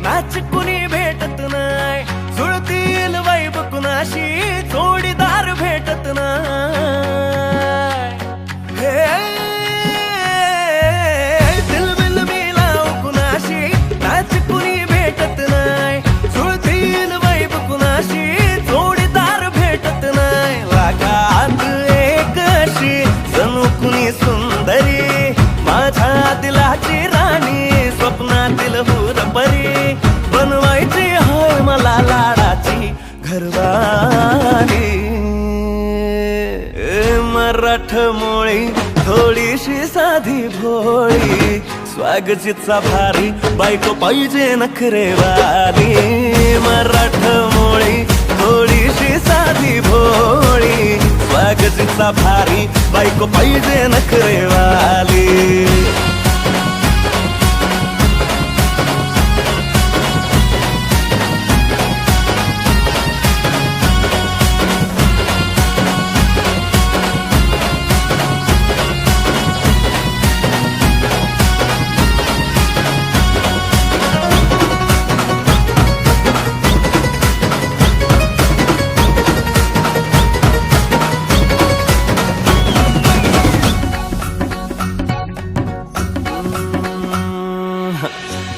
नाच कुणी भेटत नाय, जुळतील वैब कुणाशी जोडीदार भेटत नाय. दिल बिल मिलाव कुणाशी नाच कुणी भेटत नाय, जुळतील वैब कुणाशी जोडीदार भेटत नाय. लागात एक अशी जणू कुणी सुंदरी, माझ्या दिलाची राणी, स्वप्नातील हुरपरी, बनवायची हाय मला लाडाची घरवाली. मराठमोळी थोडीशी साधी भोळी, स्वागतीचा भारी बायको पाहिजे नखरेवाली. मराठमोळी थोडीशी साधी भोळी, स्वागतीचा भारी बायको पाहिजे नखरेवाली.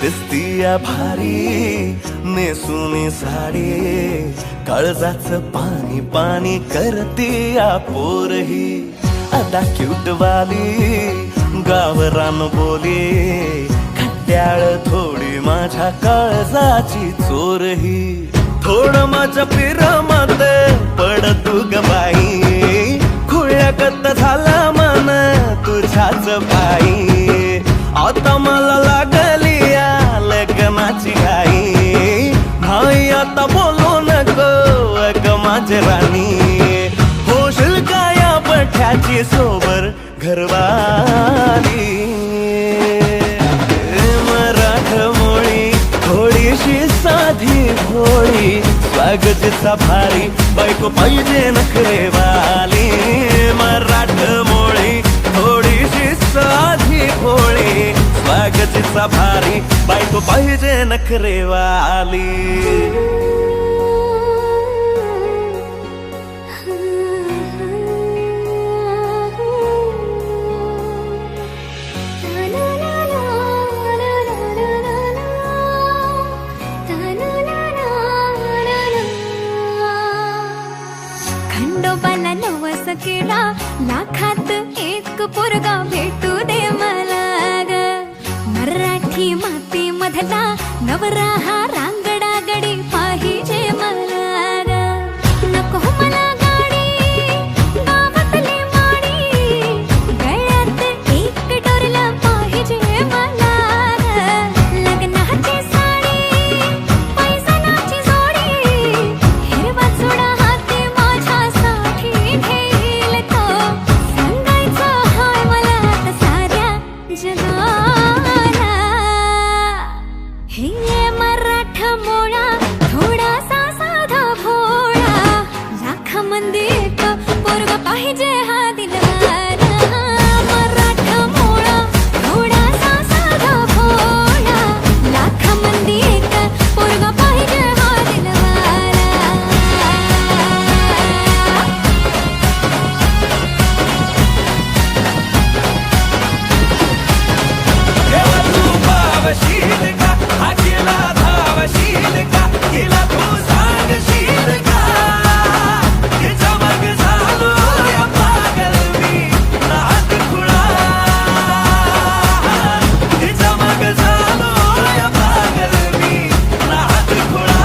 दिसतीया भारी नेसुनी साडी, काळजाचं पाणी पाणी करतीया पोरही. अदा क्यूटवाली गावरान बोली, खट्याळ थोडी माझ्या काळजाची चोरही. थोडं माझ्या पिरामात पड तू ग बाई, खुळ्यागत झाला मन तुझ्याच बाई. आता मला लागली या लग्नाची घाई, भाई आता बोलू नको ग माझी राणी. होशील का या पठ्याची सोबर घरवाली. मराठमोळी थोडीशी साधी भोळी, स्वागतीचा भारी बायको पाहिजे नखरेवाली. मराठमोळी थोडीशी साधी भोळी, स्वागतीचा भारी बायको पाहिजे नखरेवाली. खंडोबाला नवस केला, लाखात एक पोरगा भेटू दे मला ग. मराठी माती मधला नवरा हा रांगडा गडी पाहिजे मला ग. नको मला गाडी गावातली माडी, गळ्यात एक डोरला पाहिजे मला ग. लग्नाची साडी पैसनाची जोडी, हिरवा चुडा हाती माझ्यासाठी घेईल तो. सांगायचं हाय मला आता साऱ्या जगाला, हे मराठमोळा थोडासा साधा भोळा, लाखामध्ये एक पोरगा पाहिजे हा दिलवाला. मराठमोळा थोडासा साधा भोळा, लाखामध्ये एक पोरगा पाहिजे हा दिलवाला. तेव्हा तू पावशील का, हा केला धावशील का, तिला तू सांगशील का. तिच्या मग झालो या पागल मी नाद खुळा, तिच्या मग झालो या पागल मी नाद खुळा.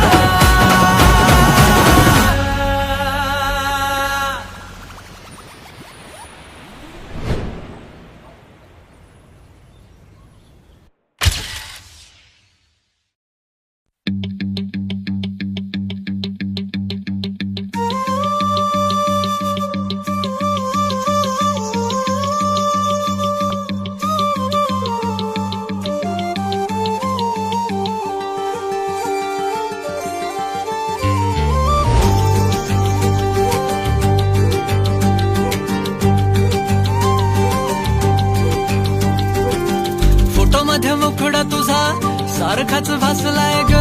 सारखाच भासलाय ग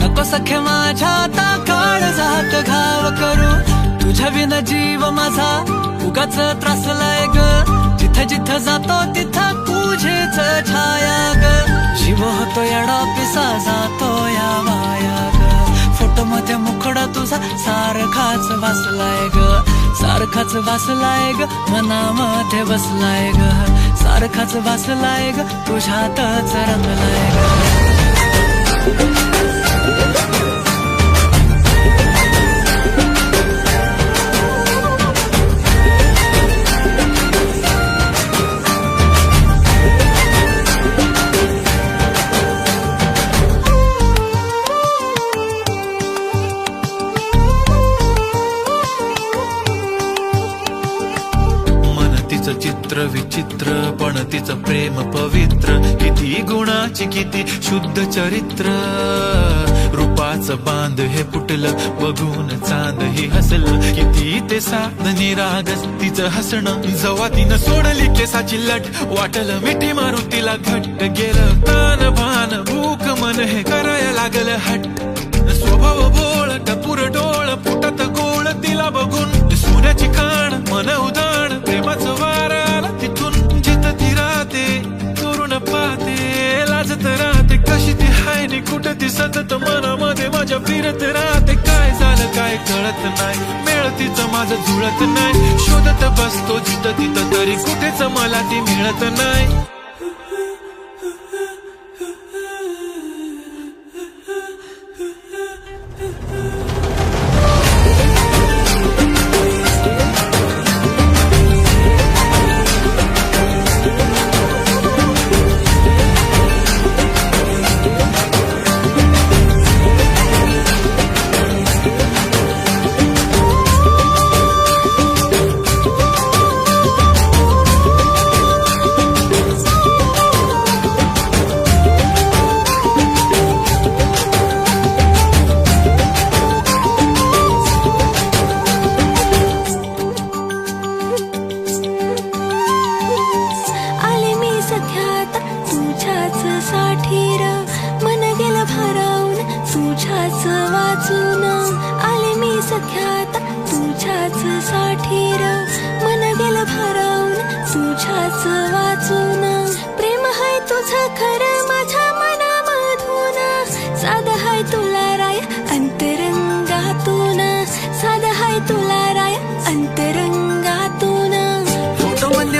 नको सखे माझ्या आता काळजात घाव करू तुझ्या विना जीव माझा उगाच त्रासलाय ग जिथं जिथं जातो तिथं तुझीच छाया ग जीव होतो येडा पिसा जातो या माया ग फोटो मध्ये मुखडा तुझा सारखाच भासलाय ग सारखाच भासलाय ग मनामध्ये बसलाय ग सारखाच भासलाय ग तुझ्यातच रंगलाय ग चित्र विचित्र पण तिचं प्रेम पवित्र किती गुणाची किती शुद्ध चरित्र रूपाचं बांध हे फुटलं बघून चांद ही हसलं किती ते साध निरागस तिचं हसणं जवा तिनं सोडली केसाची लट वाटलं मिठी मारून तिला घट्ट गेलं तान भान भूक मन हे करायला लागलं हट स्वभाव भोळ टपूर डोळ फुटत गोळ तिला बघून सोन्याची खाण मन उदाण प्रेमाचं वार आला तिथून जिथं ती राहते करून पाहते लाजत राहते कशी ती हाय नि कुठं ती सतत मनामध्ये माझ्या फिरत राहते काय झालं काय कळत नाही मेळ तिचं माझं जुळत नाही शोधत बसतो जिथं तिथं तरी कुठेच मला ती मिळत नाही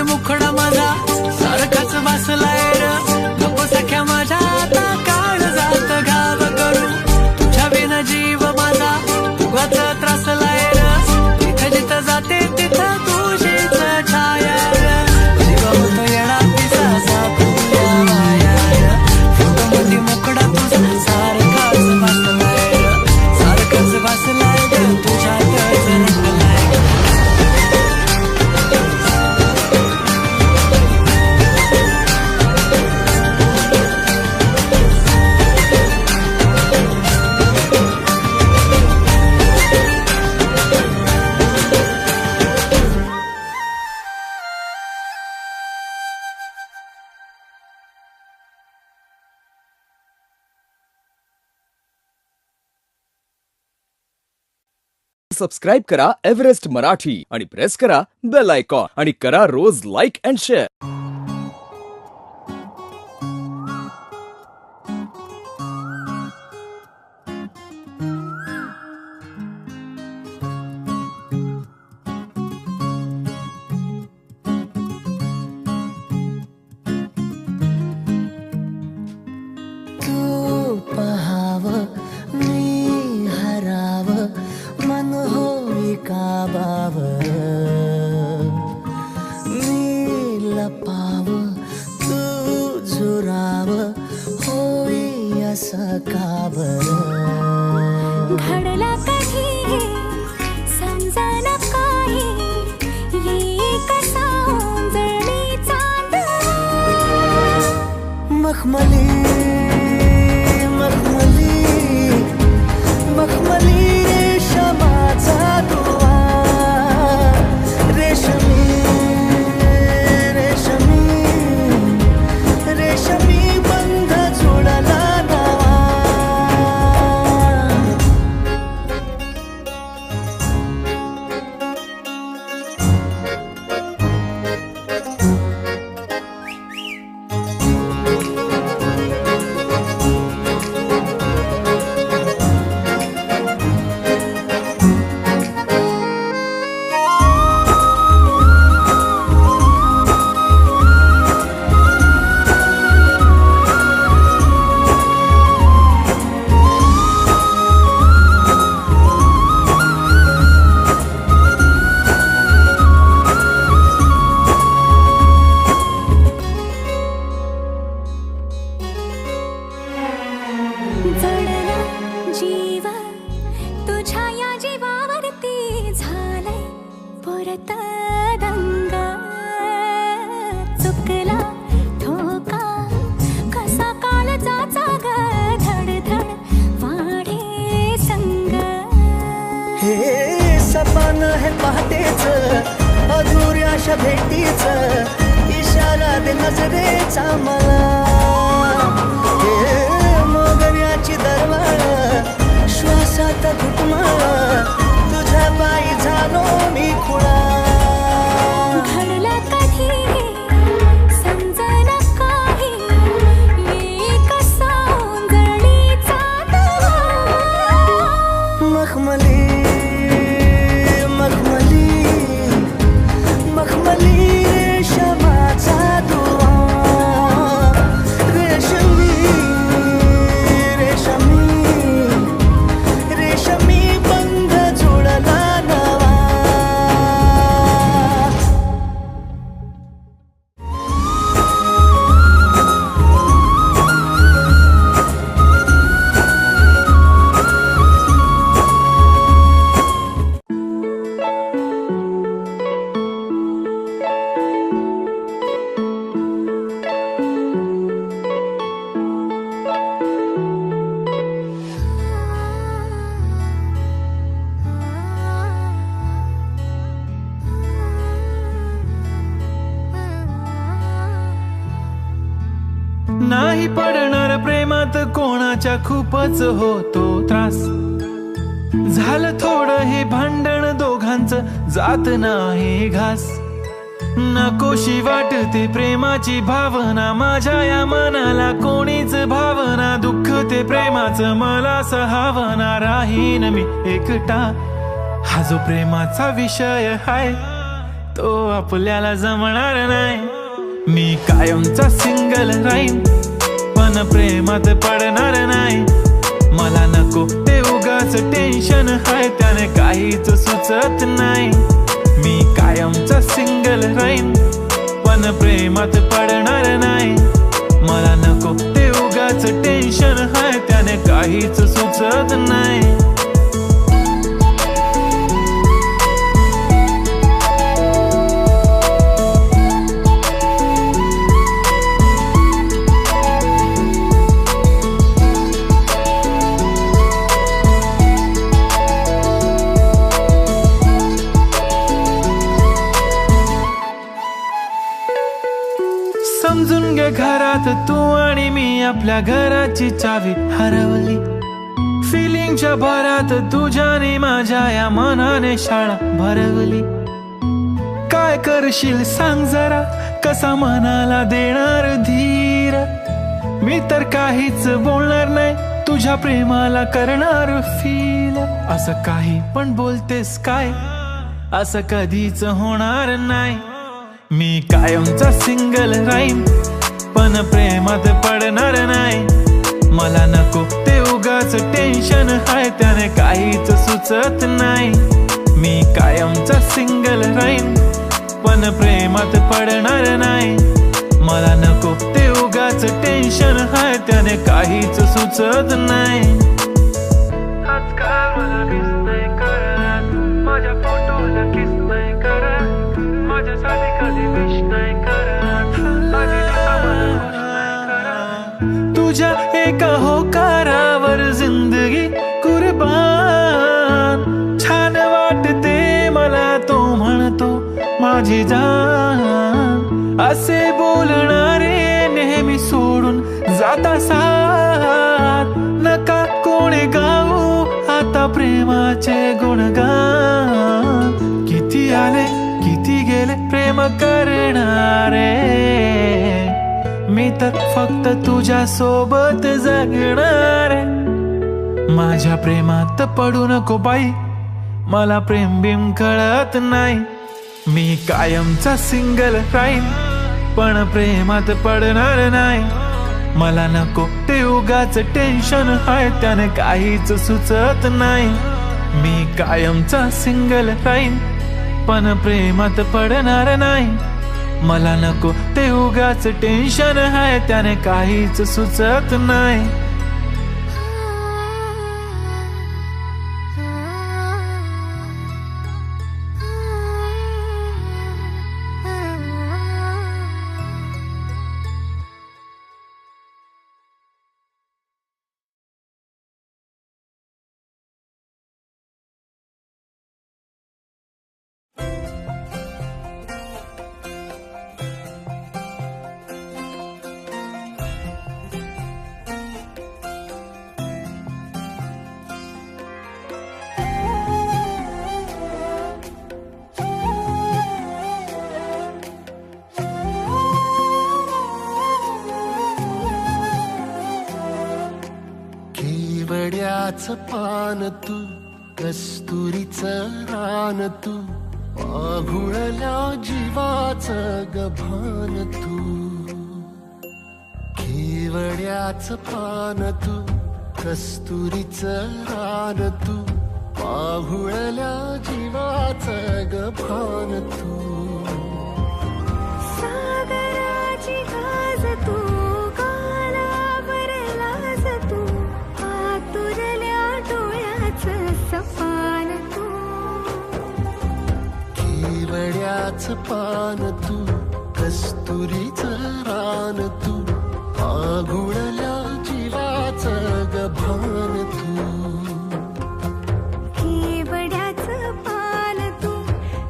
मुखडा माझा सारखाच भासलाय र नको सख्या माझ्या आता काळ जात घाव करू तुझ्या विना जीव माझा उगाच त्रासलाय र जिथं जिथं जाते तिथं तुझीच छाया र जीव होतो येडा पिसा जातो या माया र फोटो मध्ये मुखडा तुझा सारखाच भासलाय र सारखाच भासलाय ग तुझ्यातच रंगलाय ग सबस्क्राईब करा एव्हरेस्ट मराठी आणि प्रेस करा बेल आयकॉन आणि करा रोज लाईक अँड शेअर. तू पहावं मी हरावं मन होई काबावं मी लपावं तू झुरावं होई असं का बरं घडला कधी समजायला काही ये कसा जळली चांद मखमली मखमली मखमली रेशमाचा दुवा रेशमी रेशमी रेशमी बंध जुळला ना जीव तुझ्या या जीवावरती झालंय परत दंग. चुकला ठोका कसा कालचाचा ग धडधड वाढे संग. हे सपन है पहाटेच अधुऱ्याशा भेटीच इशारा दे नजरेचा मला. हे मोगऱ्याची दरवाळ श्वासात घुटमाळ तुझ्या पायी झालो मी खुळा. घडलं कधी समजना काही एक सौंदर्याचा तवा. मखमली मखमली मखमली रेशमाचा दुवा. रेशमी रेशमी रेशमी बंध जुळला नवा. नाही पडणार प्रेमात कोणाच्या खूपच होतो त्रास. झालं थोडं हे भांडण दोघांचं जात नाही घास. नकोशी वाटते प्रेमाची भावना माझ्या या मनाला कोणीच भावना. दुःख ते प्रेमाचं मला सहावना राहीन मी एकटा. हा जो प्रेमाचा विषय हाय तो आपल्याला जमणार नाही. मी कायमचा सिंगल राहीन पण प्रेमात पडणार नाही. मला नको ते उगाच टेन्शन हाय त्याने काहीच सुचत नाही. मी कायमचा सिंगल राहीन पण प्रेमात पडणार नाही. मला नको ते उगाच टेन्शन हाय त्याने काहीच सुचत नाही. समजून घे घरात तू आणि मी आपल्या घराची चावी हरवली. फिलिंगच्या भरात तुझ्याने माझ्या या मनाने शाळा भरवली. काय करशील सांग जरा कसा मनाला देणार धीर. मी तर काहीच बोलणार नाही तुझ्या प्रेमाला करणार फील. असं काही पण बोलतेस काय असं कधीच होणार नाही. मी कायमचा सिंगल राहीन पण प्रेमात पडणार नाही. मला नको ते उगाच टेन्शन हाय त्याने काहीच सुचत नाही. मी कायमचा सिंगल राहीन पण प्रेमात पडणार नाही. मला नको ते उगाच टेन्शन हाय त्याने काहीच सुचत नाही. आजकाल मला मिस नाही करत माझ्या फोटोला किस नाही करत. माझ्यासाठी कधी विश नाही करत. तुझ्या एका होकारावर जिंदगी कुर्बान. छान वाटते मला तो म्हणतो माझी जान. असे बोलणारे नेहमी सोडून जाता साथ. नका कोणी गाऊ आता प्रेमाचे गुणगान. किती आले किती गेले प्रेम करणारे. मी तर फक्त तुझ्या सोबत जगणार. माझ्या प्रेमात पडू नको बाई मला प्रेम बिम कळत नाही. मी कायमचा सिंगल राहीन पण प्रेमात पडणार नाही. मला नको ते उगाच टेन्शन हाय त्याने काहीच सुचत नाही. मी कायमचा सिंगल राहीन पण प्रेमात पडणार नाही. मला नको ते उगाच टेन्शन हाय त्याने काहीच सुचत नाही. केवड्याचं पान तू, कस्तुरीचं रान तू, आघुळल्या जीवाचं गभान तू. केवड्याचं पान तू, कस्तुरीचं रान तू, आघुळल्या जीवाचं गभान तू. सागराची गाज तू, गालावर लाज तू, आतुरल्या डोळ्याचं सपान तू. केवड्याचं पान तू, कस्तुरीचं रान तू, आघुळल्या जीवाचं गभान तू. केवड्याचं पान तू,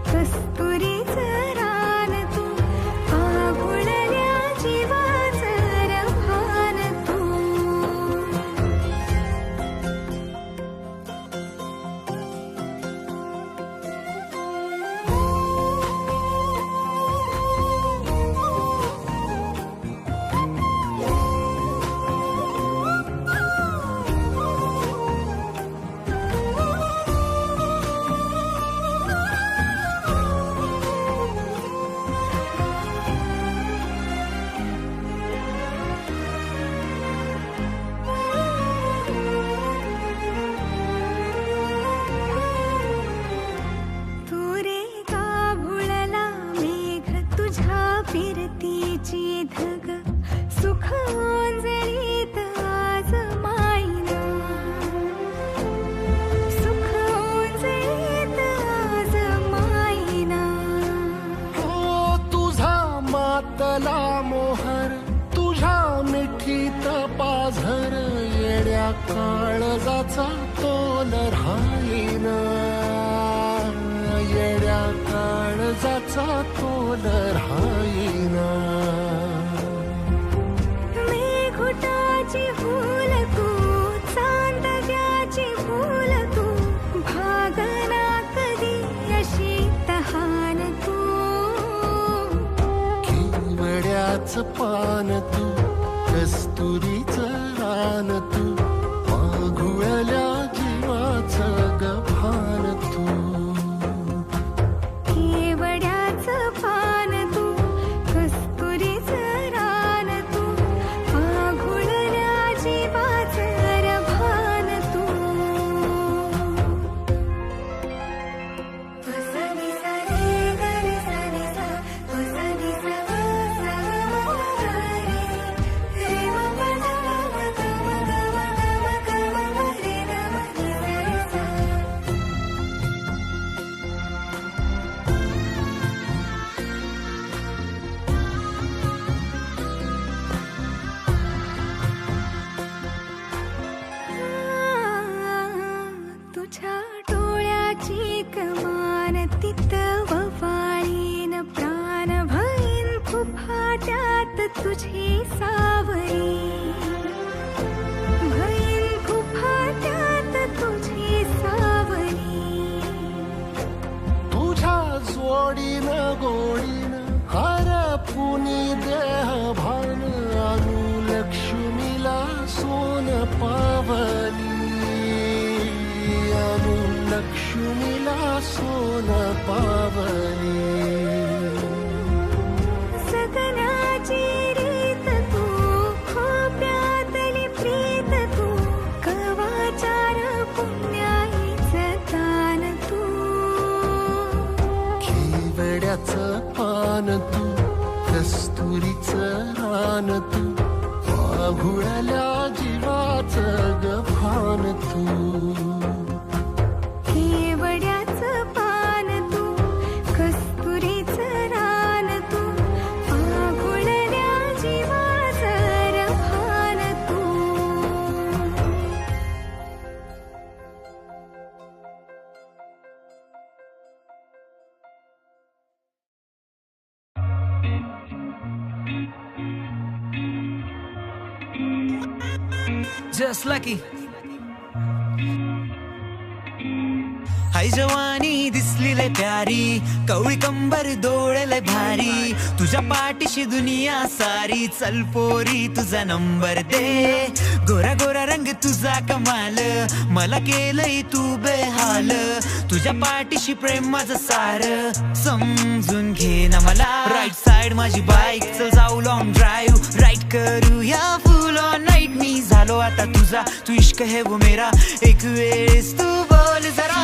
कस्तुरीचं रान तू, आघुळल्या जीवाचं रभान तू. फिरतीची धग सुख ओंजळीत आज मायना, सुख ओंजळीत आज मायना. हो तुझा मातला मोहर, तुझ्या मिठीत पाझर, येड्या काळजाचा तोल राहीना, येड्या काळजाचा तोल राहीना. मेघुटाची फूल तू, चांदण्याची फूल तू, भागना कधी अशी तहान तू. केवड्याचं पान तू, कस्तुरीचं रान तू, आघुळल्या जीवाचं गभान तू. केवड्याचं पान तू, कस्तुरीचं रान तू, आघुळल्या जीवाचं रभान तू. वसनी सा रे ग रे सा रे सा, वसनी सा ग सा ग म ग रे, रे म ग ग म ग म ग म ग म रे ग म रे सा रे सा. तुझ्या डोळ्याची कमान तित ववाळीन, प्राण भईन फुफाट्यात तुझी सावरी, भईन फुफाट्यात तुझी सावरी. तुझ्या जोडीनं गोडीनं हरपुनी देह भान, अनुलक्ष्मीला सोन पावली, अनुलक्ष्मीला सोन पावली. सगनाची रीत तू, खोप्यातली प्रीत तू, कवाचार पुण्याईचं दान तू. केवड्याचं पान तू, कस्तुरीचं रान तू, आघुळल्या जीवाचं गभान तू. केवड्याचं पान तू, कस्तुरीचं रान तू, आघुळल्या जीवाचं रभान तू. Just lucky. हाय जवानी दिसली लय प्यारी, कवळी कंबर डोळ्याला भारी, तुझ्या पाठीशी दुनिया सारी, चल पोरी तुझा नंबर दे. गोरा गोरा रंग तुझा कमाल, मला केलंय तू बेहाल, तुझ्या पाठीशी प्रेम माझं सार, समजून घे ना मला. राईट साइड माझी बाईक, चल जाऊ लॉंग ड्राईव्ह, राईट करूया फुल ऑन नाईट. मी झालो आता तुझा, तू इश्क है वो मेरा, एक वेळेस तू बोल जरा.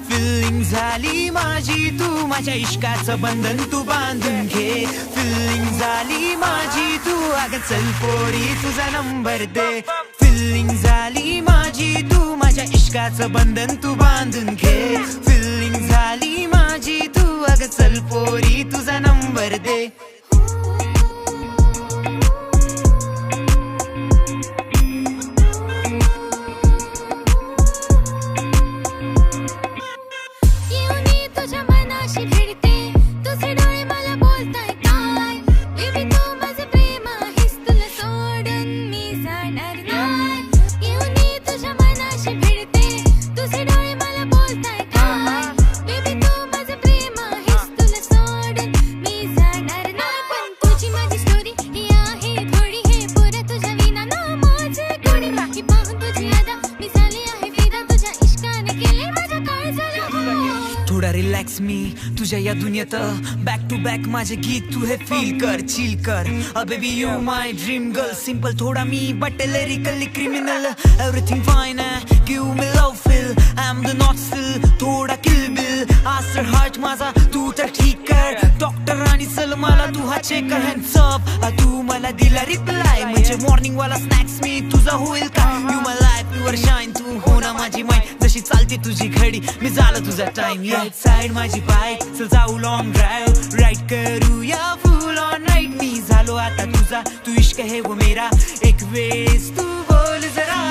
फिलिंग झाली माझी, तू माझ्या इश्काचं बंधन तू बांधून घे. फिलिंग झाली माझी, तू अगं चल पोरी तुझा नंबर दे. फिलिंग झाली माझी, तू माझ्या इश्काचं बंधन तू बांधून घे. फिलिंग झाली माझी, तू अगं चल पोरी तुझा नंबर दे. रिलॅक्स मी तुझ्या या दुनियेत, बॅक टू बॅक माझे गीत तू हे फील कर, चिल कर. Baby you my dream girl, simple थोडा मी but lyrically criminal. Everything fine आहे, give me love feel, I am the not still, थोडा किल बिल. आज तर हार्ट माझा तू तर ठीक कर, डॉक्टर आणि चल मला तू हा चेक कर. हँड्स अप, तू मला दिला रिप्लाय, म्हणजे मॉर्निंग वाला स्नॅक्स मी तुझा होईल का. You my life, your shine, तू हो ना माझी माइंड, जशी चालते तुझी घडी मी झालं तुझा टाइम. राईट साइड माझी बाईक, चल जाऊ लॉंग ड्राईव्ह, राईट करूया फुल ऑन नाईट. मी झालो आता तुझा, तू इश्क है वो मेरा, एक वेळेस तू बोल जरा.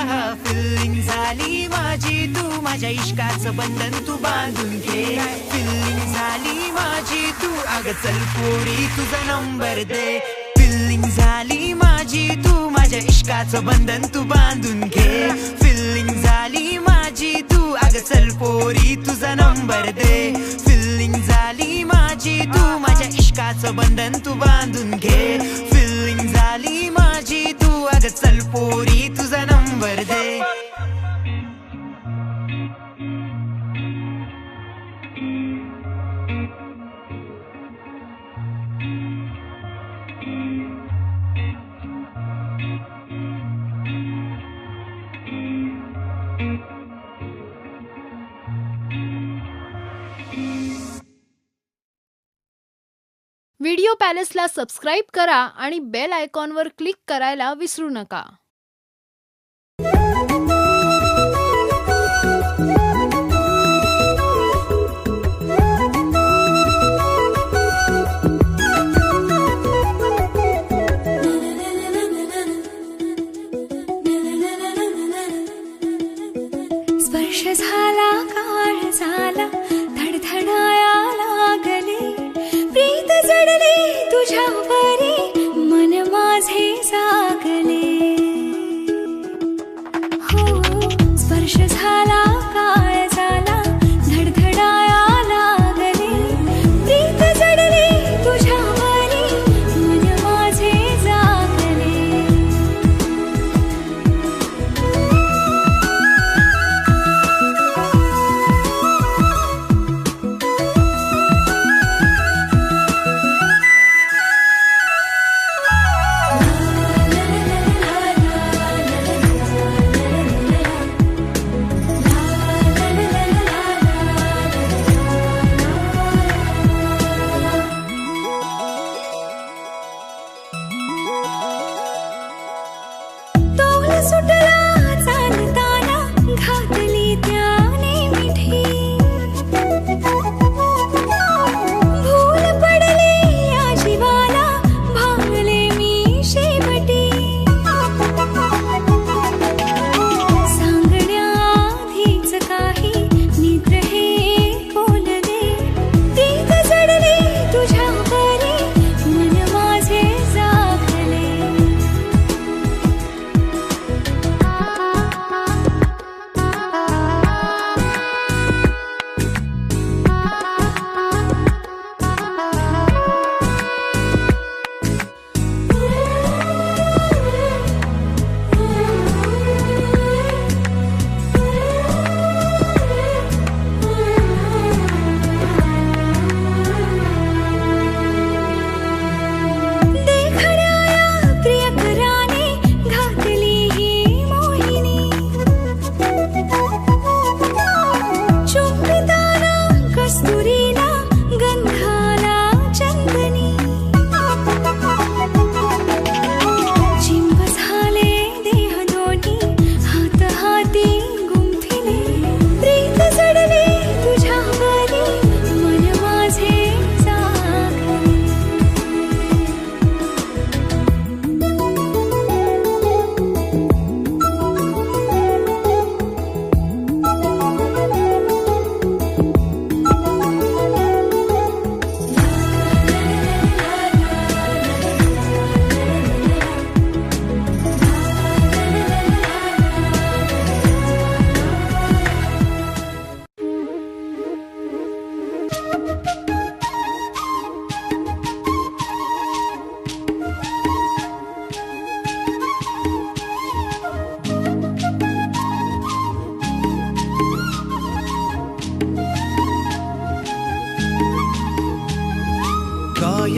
फिलिंग झाली माझी, तू माझ्या इश्काचं बंधन तू बांधून घे. फिलिंग झाली माझी, तू अगं चल पोरी तुझा नंबर दे. फिलिंग झाली माझी, तू माझ्या इश्काचं बंधन तू बांधून घे. फिलिंग झाली माझी, तू अगं चल पोरी तुझा नंबर दे. फिलिंग झाली माझी, तू माझ्या इश्काचं बंधन तू बांधून घे. फिलिंग झाली माझी, तू अगं चल पोरी तुझा नंबर दे. व्हिडिओ पॅलेसला सबस्क्राईब करा आणि बेल आयकॉनवर क्लिक करायला विसरू नका. स्पर्श झाला, काळ झाला, धडधडाया लागले, प्रीत जडले तुझ्यावरी, मन माझे जागले. हो, स्पर्श झाला, काळ झाला, धडधडाया लागले, प्रीत जडले तुझ्यावरी, मन माझे जागले. सुटला चालताना, घातली त्याने मिठी, भूल पडले या जीवाला, भांगले मी शेवटी. सांगण्याआधीच काही निद्र हे बोलले, प्रीत जडले तुझ्यावरी, मन माझे जागले.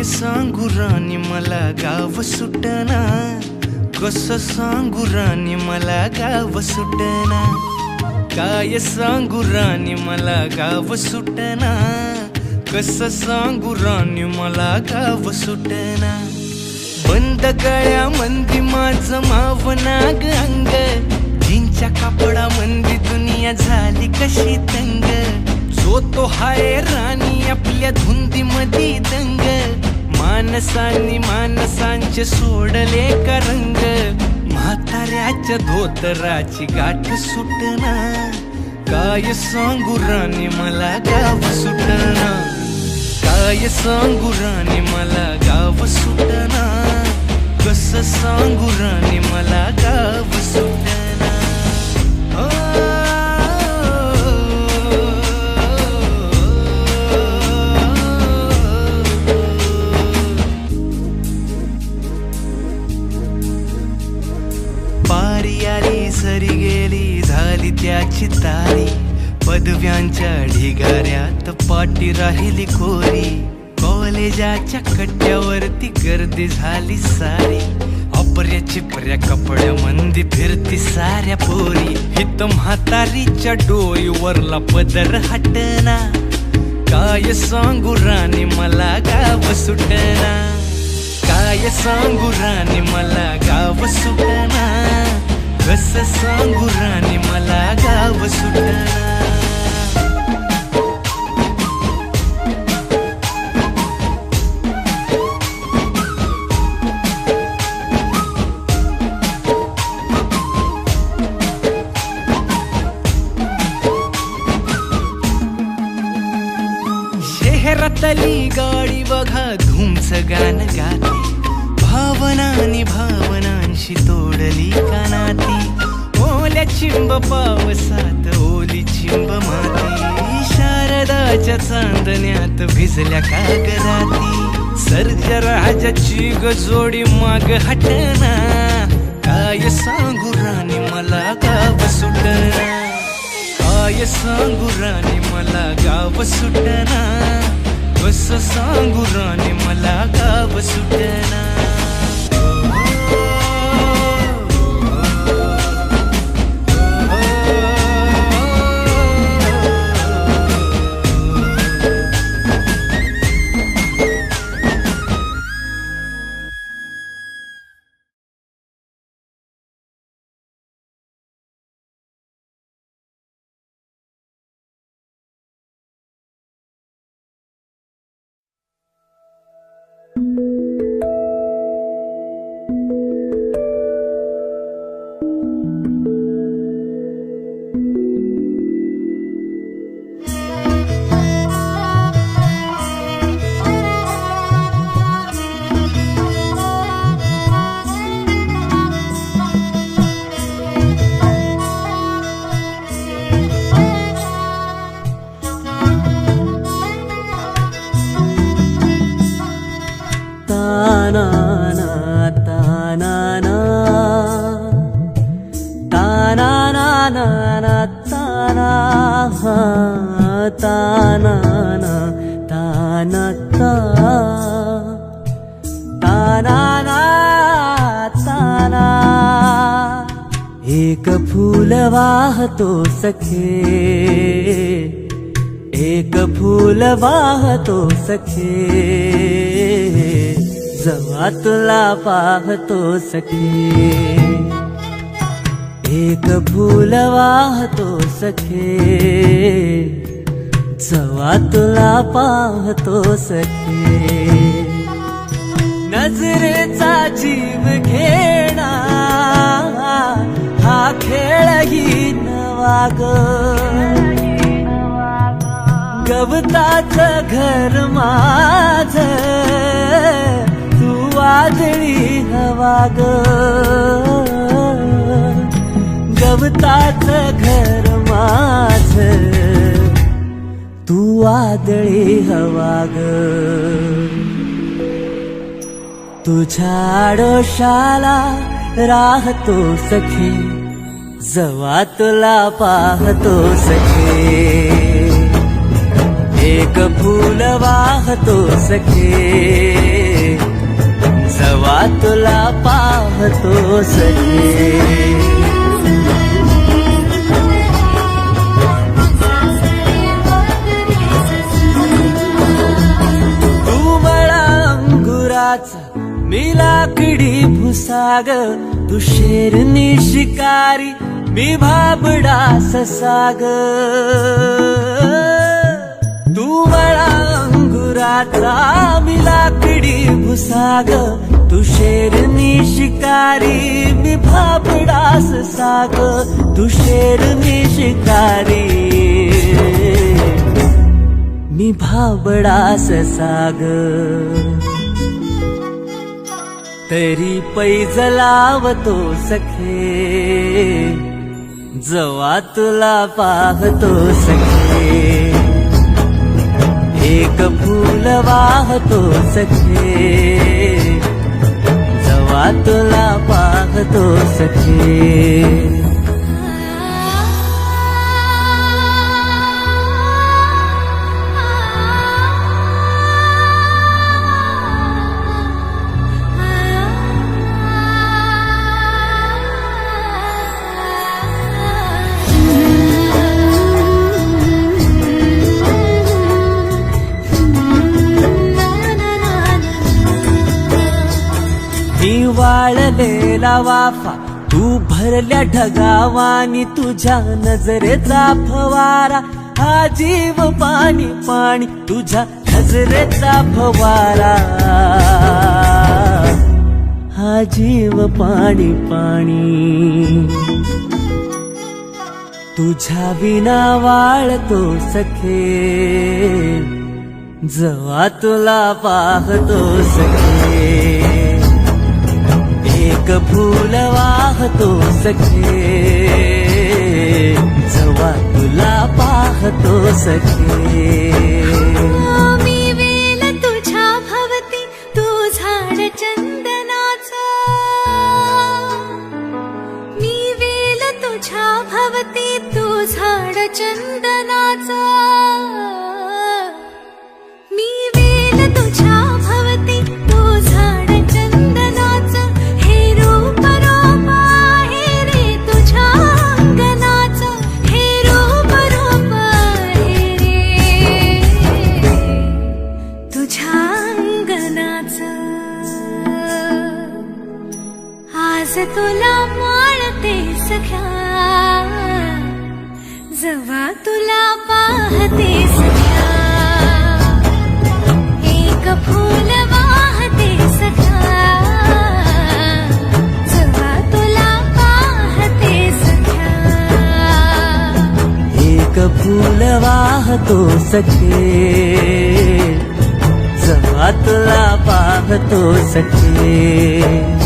सांगू राणी मला गाव सुटना, कसं सांगू राणी मला गाव सुटना, काय सांगू राणी मला गाव सुटना, कसं सांगू राणी मला गाव सुटना. बंद गळ्या मंदी माझं मावनाग अंग, जीनच्या कापडा मंदी दुनिया झाली कशी तंग. जो तो हाय राणी आपल्या धुंदी मधी दंग, मानसांनी मानसांचे सोडले का रंग. म्हाताऱ्याच्या धोतराची गाठ सुटना, काय सांगू राणी मला गाव सुटना, काय सांगू राणी मला गाव सुटना, कसं सांगू राणी मला गाव सुटना. पारी आली सरी गेली झाली त्याची तारी, पदव्यांच्या ढिगाऱ्यात पाठी राहिली कोरी. कॉलेजाच्या कट्ट्यावरती गर्दी झाली सारी, अपर्या चिपऱ्या कपड्या मंदी फिरती साऱ्या पोरी. हित म्हातारीच्या डोईवरला पदर हटना, काय सांगू राणी मला गाव सुटना, काय सांगू राणी मला गाव सुटना, कसं सांगू राणी मला गाव सुटना. शहरातली गाडी बघा धूमच गाणं गाते, भावनानी भावनांशी तोडली कानाती. ओल्या चिंब पावसात ओली चिंब माती, शारदाच्या चांदण्यात भिजल्या कागराती. सर्जा राजाची गजोडी माग हटना, काय सांगू राणी मला गाव सुटना, काय सांगू राणी मला गाव सुटना, कसं सांगू राणी मला गाव सुटना. एक फूल वाहतो सखे, एक फूल वाहतो सखे, जवा तुला पाहतो सखे. एक फूल वाहतो सखे, जवा तुला पाहतो सखे. नजरेचा जीव घेणा हा खेळही नवा ग, गवताचं घर माझं तू वादळी हवा ग, गवताचं घर माझं तू वादळी हवा ग. तुझ्या आडोशाला राहतो सखे, जवा तुला पाहतो सखे. एक फूल वाहतो सखे, जवा तुला पाहतो सखे. तू मला अंगुराचा मी लाकडी भुसाग, तू शेरनी शिकारी मी भाबडा ससाग. तू मला अंगुराचा मी लाकडी भुसाग, तू शेरनी शिकारी मी भाबडा ससाग. तू शेरनी शिकारी मी भाबडा ससाग. तरी पैज लावतो सखे, जवा तुला पाहतो सखे. एक फूल वाहतो सखे, जवा तुला पाहतो सखे. मी वाळलेला वाफा, तू भरल्या ढगावानी, तुझ्या नजरेचा फवारा, हा जीव पाणी पाणी, तुझ्या नजरेचा फवारा, हा जीव पाणी पाणी. तुझ्या विना वाळतो सखे, जवा तुला पाहतो सखे. एक फूल वाहतो सखे, जवा तुला पाहतो सखे. मी वेल तुझ्या भवती, तू झाड चंदनाचा. मी वेल तुझ्या भवती, तू झाड चंदनाचा. मी वेल तुझ्या भवती, तू झाड चंदनाचा. हे रूप रूप आहे रे तुझ्या अंगणाचं, हे रूप रूप आहे रे तुझ्या अंगणाचं. आज तुला माळते सख्या, जवा तुला पाहते सख्या. एक फूल वाहते सख्या, जवा तुला पाहते सख्या. एक फूल वाहतो सखे, जवा तुला पाहतो सखे.